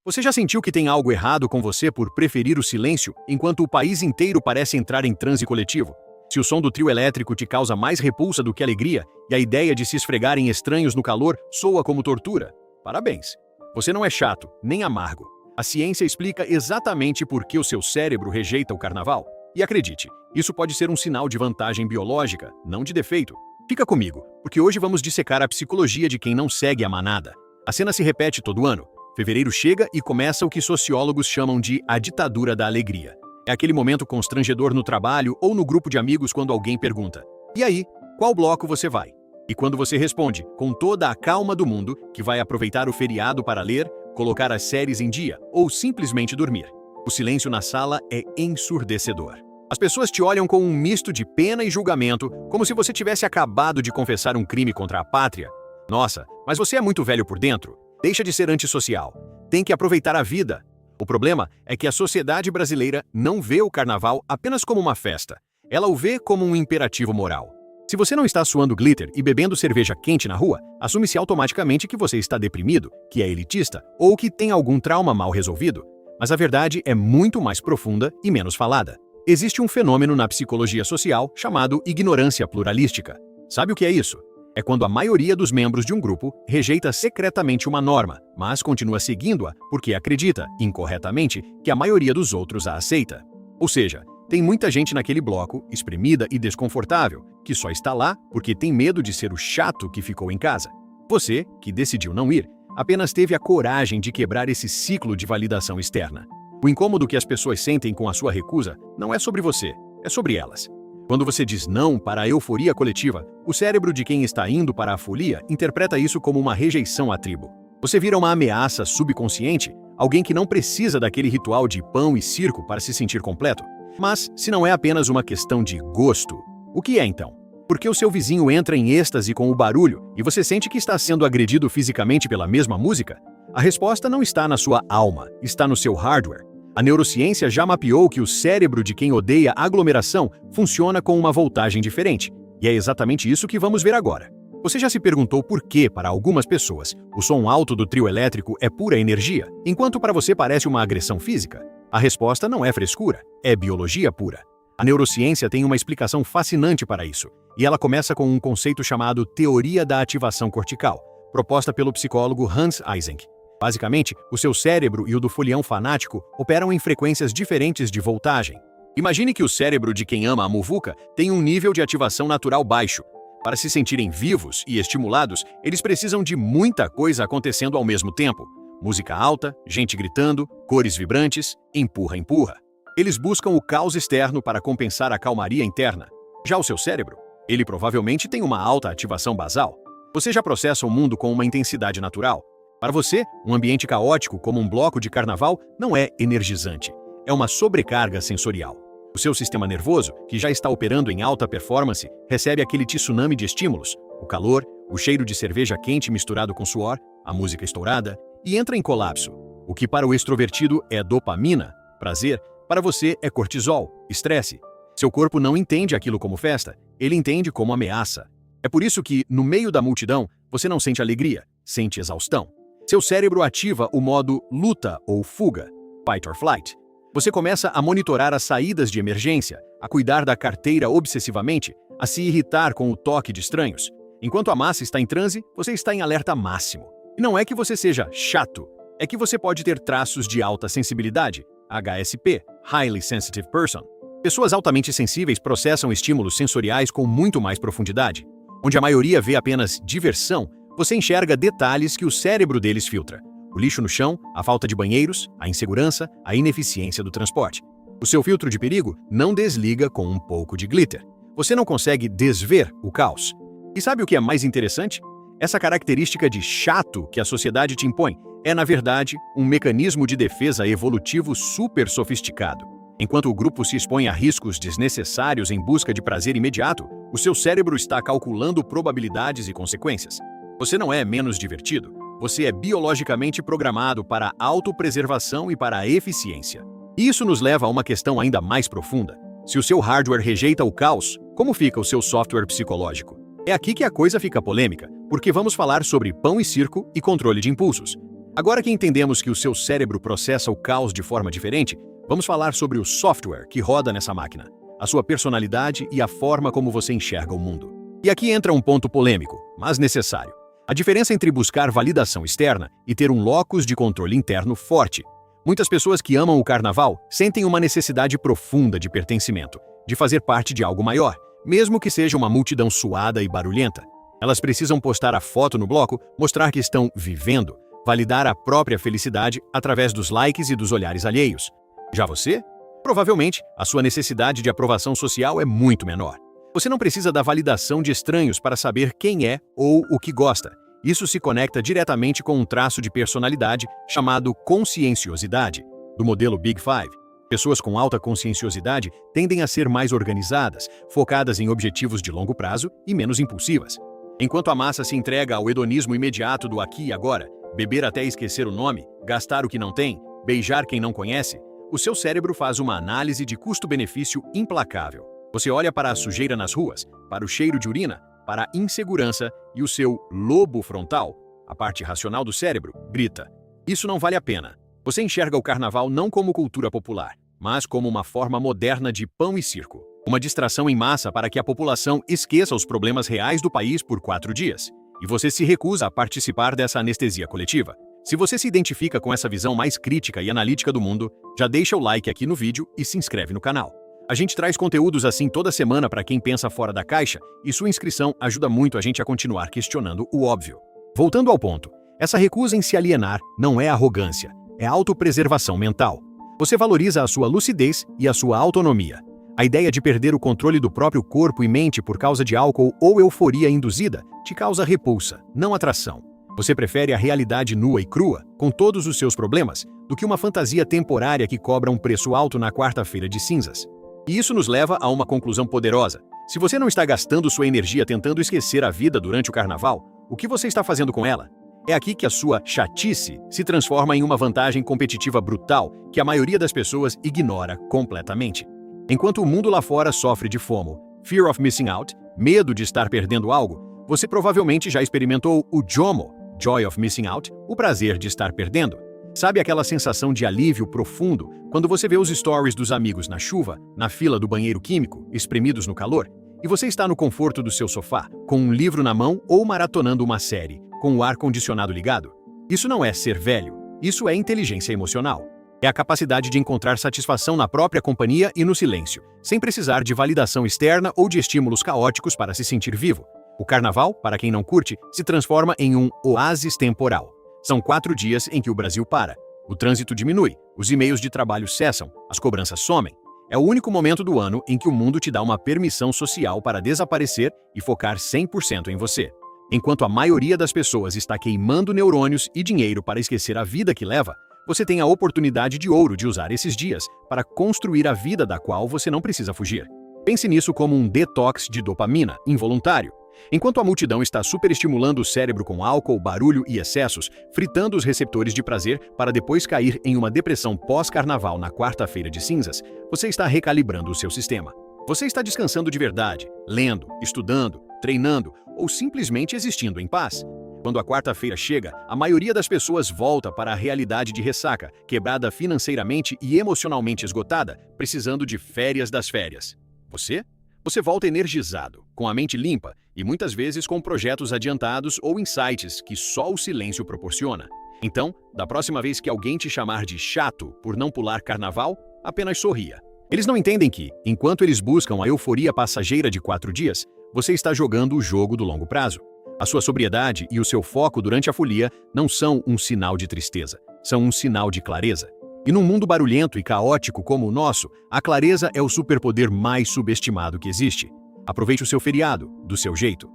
Você já sentiu que tem algo errado com você por preferir o silêncio, enquanto o país inteiro parece entrar em transe coletivo? Se o som do trio elétrico te causa mais repulsa do que alegria, e a ideia de se esfregar em estranhos no calor soa como tortura, parabéns. Você não é chato, nem amargo. A ciência explica exatamente por que o seu cérebro rejeita o carnaval. E acredite, isso pode ser um sinal de vantagem biológica, não de defeito. Fica comigo, porque hoje vamos dissecar a psicologia de quem não segue a manada. A cena se repete todo ano. Fevereiro chega e começa o que sociólogos chamam de a ditadura da alegria. É aquele momento constrangedor no trabalho ou no grupo de amigos quando alguém pergunta: "E aí, qual bloco você vai?" E quando você responde, com toda a calma do mundo, que vai aproveitar o feriado para ler, colocar as séries em dia ou simplesmente dormir, o silêncio na sala é ensurdecedor. As pessoas te olham com um misto de pena e julgamento, como se você tivesse acabado de confessar um crime contra a pátria. Nossa, mas você é muito velho por dentro. Deixa de ser antissocial. Tem que aproveitar a vida. O problema é que a sociedade brasileira não vê o carnaval apenas como uma festa. Ela o vê como um imperativo moral. Se você não está suando glitter e bebendo cerveja quente na rua, assume-se automaticamente que você está deprimido, que é elitista ou que tem algum trauma mal resolvido. Mas a verdade é muito mais profunda e menos falada. Existe um fenômeno na psicologia social chamado ignorância pluralística. Sabe o que é isso? É quando a maioria dos membros de um grupo rejeita secretamente uma norma, mas continua seguindo-a porque acredita, incorretamente, que a maioria dos outros a aceita. Ou seja, tem muita gente naquele bloco, espremida e desconfortável, que só está lá porque tem medo de ser o chato que ficou em casa. Você, que decidiu não ir, apenas teve a coragem de quebrar esse ciclo de validação externa. O incômodo que as pessoas sentem com a sua recusa não é sobre você, é sobre elas. Quando você diz não para a euforia coletiva, o cérebro de quem está indo para a folia interpreta isso como uma rejeição à tribo. Você vira uma ameaça subconsciente, alguém que não precisa daquele ritual de pão e circo para se sentir completo. Mas, se não é apenas uma questão de gosto, o que é então? Por que o seu vizinho entra em êxtase com o barulho e você sente que está sendo agredido fisicamente pela mesma música? A resposta não está na sua alma, está no seu hardware. A neurociência já mapeou que o cérebro de quem odeia aglomeração funciona com uma voltagem diferente. E é exatamente isso que vamos ver agora. Você já se perguntou por que, para algumas pessoas, o som alto do trio elétrico é pura energia, enquanto para você parece uma agressão física? A resposta não é frescura, é biologia pura. A neurociência tem uma explicação fascinante para isso, e ela começa com um conceito chamado teoria da ativação cortical, proposta pelo psicólogo Hans Eysenck. Basicamente, o seu cérebro e o do folião fanático operam em frequências diferentes de voltagem. Imagine que o cérebro de quem ama a muvuca tem um nível de ativação natural baixo. Para se sentirem vivos e estimulados, eles precisam de muita coisa acontecendo ao mesmo tempo. Música alta, gente gritando, cores vibrantes, empurra, empurra. Eles buscam o caos externo para compensar a calmaria interna. Já o seu cérebro, ele provavelmente tem uma alta ativação basal. Você já processa o mundo com uma intensidade natural. Para você, um ambiente caótico como um bloco de carnaval não é energizante, é uma sobrecarga sensorial. O seu sistema nervoso, que já está operando em alta performance, recebe aquele tsunami de estímulos, o calor, o cheiro de cerveja quente misturado com suor, a música estourada, e entra em colapso. O que para o extrovertido é dopamina, prazer, para você é cortisol, estresse. Seu corpo não entende aquilo como festa, ele entende como ameaça. É por isso que, no meio da multidão, você não sente alegria, sente exaustão. Seu cérebro ativa o modo luta ou fuga, fight or flight. Você começa a monitorar as saídas de emergência, a cuidar da carteira obsessivamente, a se irritar com o toque de estranhos. Enquanto a massa está em transe, você está em alerta máximo. E não é que você seja chato, é que você pode ter traços de alta sensibilidade, HSP, Highly Sensitive Person. Pessoas altamente sensíveis processam estímulos sensoriais com muito mais profundidade. Onde a maioria vê apenas diversão, você enxerga detalhes que o cérebro deles filtra. O lixo no chão, a falta de banheiros, a insegurança, a ineficiência do transporte. O seu filtro de perigo não desliga com um pouco de glitter. Você não consegue desver o caos. E sabe o que é mais interessante? Essa característica de chato que a sociedade te impõe é, na verdade, um mecanismo de defesa evolutivo super sofisticado. Enquanto o grupo se expõe a riscos desnecessários em busca de prazer imediato, o seu cérebro está calculando probabilidades e consequências. Você não é menos divertido, você é biologicamente programado para a autopreservação e para a eficiência. E isso nos leva a uma questão ainda mais profunda. Se o seu hardware rejeita o caos, como fica o seu software psicológico? É aqui que a coisa fica polêmica, porque vamos falar sobre pão e circo e controle de impulsos. Agora que entendemos que o seu cérebro processa o caos de forma diferente, vamos falar sobre o software que roda nessa máquina, a sua personalidade e a forma como você enxerga o mundo. E aqui entra um ponto polêmico, mas necessário. A diferença entre buscar validação externa e ter um locus de controle interno forte. Muitas pessoas que amam o carnaval sentem uma necessidade profunda de pertencimento, de fazer parte de algo maior, mesmo que seja uma multidão suada e barulhenta. Elas precisam postar a foto no bloco, mostrar que estão vivendo, validar a própria felicidade através dos likes e dos olhares alheios. Já você? Provavelmente, a sua necessidade de aprovação social é muito menor. Você não precisa da validação de estranhos para saber quem é ou o que gosta. Isso se conecta diretamente com um traço de personalidade chamado conscienciosidade, do modelo Big Five. Pessoas com alta conscienciosidade tendem a ser mais organizadas, focadas em objetivos de longo prazo e menos impulsivas. Enquanto a massa se entrega ao hedonismo imediato do aqui e agora, beber até esquecer o nome, gastar o que não tem, beijar quem não conhece, o seu cérebro faz uma análise de custo-benefício implacável. Você olha para a sujeira nas ruas, para o cheiro de urina, para a insegurança e o seu lobo frontal, a parte racional do cérebro, grita: isso não vale a pena. Você enxerga o carnaval não como cultura popular, mas como uma forma moderna de pão e circo. Uma distração em massa para que a população esqueça os problemas reais do país por 4 dias. E você se recusa a participar dessa anestesia coletiva. Se você se identifica com essa visão mais crítica e analítica do mundo, já deixa o like aqui no vídeo e se inscreve no canal. A gente traz conteúdos assim toda semana para quem pensa fora da caixa e sua inscrição ajuda muito a gente a continuar questionando o óbvio. Voltando ao ponto, essa recusa em se alienar não é arrogância, é autopreservação mental. Você valoriza a sua lucidez e a sua autonomia. A ideia de perder o controle do próprio corpo e mente por causa de álcool ou euforia induzida te causa repulsa, não atração. Você prefere a realidade nua e crua, com todos os seus problemas, do que uma fantasia temporária que cobra um preço alto na quarta-feira de cinzas. E isso nos leva a uma conclusão poderosa. Se você não está gastando sua energia tentando esquecer a vida durante o carnaval, o que você está fazendo com ela? É aqui que a sua chatice se transforma em uma vantagem competitiva brutal que a maioria das pessoas ignora completamente. Enquanto o mundo lá fora sofre de FOMO, Fear of Missing Out, medo de estar perdendo algo, você provavelmente já experimentou o JOMO, Joy of Missing Out, o prazer de estar perdendo. Sabe aquela sensação de alívio profundo quando você vê os stories dos amigos na chuva, na fila do banheiro químico, espremidos no calor, e você está no conforto do seu sofá, com um livro na mão ou maratonando uma série, com o ar-condicionado ligado? Isso não é ser velho, isso é inteligência emocional. É a capacidade de encontrar satisfação na própria companhia e no silêncio, sem precisar de validação externa ou de estímulos caóticos para se sentir vivo. O carnaval, para quem não curte, se transforma em um oásis temporal. São 4 dias em que o Brasil para. O trânsito diminui, os e-mails de trabalho cessam, as cobranças somem. É o único momento do ano em que o mundo te dá uma permissão social para desaparecer e focar 100% em você. Enquanto a maioria das pessoas está queimando neurônios e dinheiro para esquecer a vida que leva, você tem a oportunidade de ouro de usar esses dias para construir a vida da qual você não precisa fugir. Pense nisso como um detox de dopamina, involuntário. Enquanto a multidão está superestimulando o cérebro com álcool, barulho e excessos, fritando os receptores de prazer para depois cair em uma depressão pós-carnaval na quarta-feira de cinzas, você está recalibrando o seu sistema. Você está descansando de verdade, lendo, estudando, treinando ou simplesmente existindo em paz. Quando a quarta-feira chega, a maioria das pessoas volta para a realidade de ressaca, quebrada financeiramente e emocionalmente esgotada, precisando de férias das férias. Você? Você volta energizado, com a mente limpa e muitas vezes com projetos adiantados ou insights que só o silêncio proporciona. Então, da próxima vez que alguém te chamar de chato por não pular carnaval, apenas sorria. Eles não entendem que, enquanto eles buscam a euforia passageira de 4 dias, você está jogando o jogo do longo prazo. A sua sobriedade e o seu foco durante a folia não são um sinal de tristeza, são um sinal de clareza. E num mundo barulhento e caótico como o nosso, a clareza é o superpoder mais subestimado que existe. Aproveite o seu feriado, do seu jeito.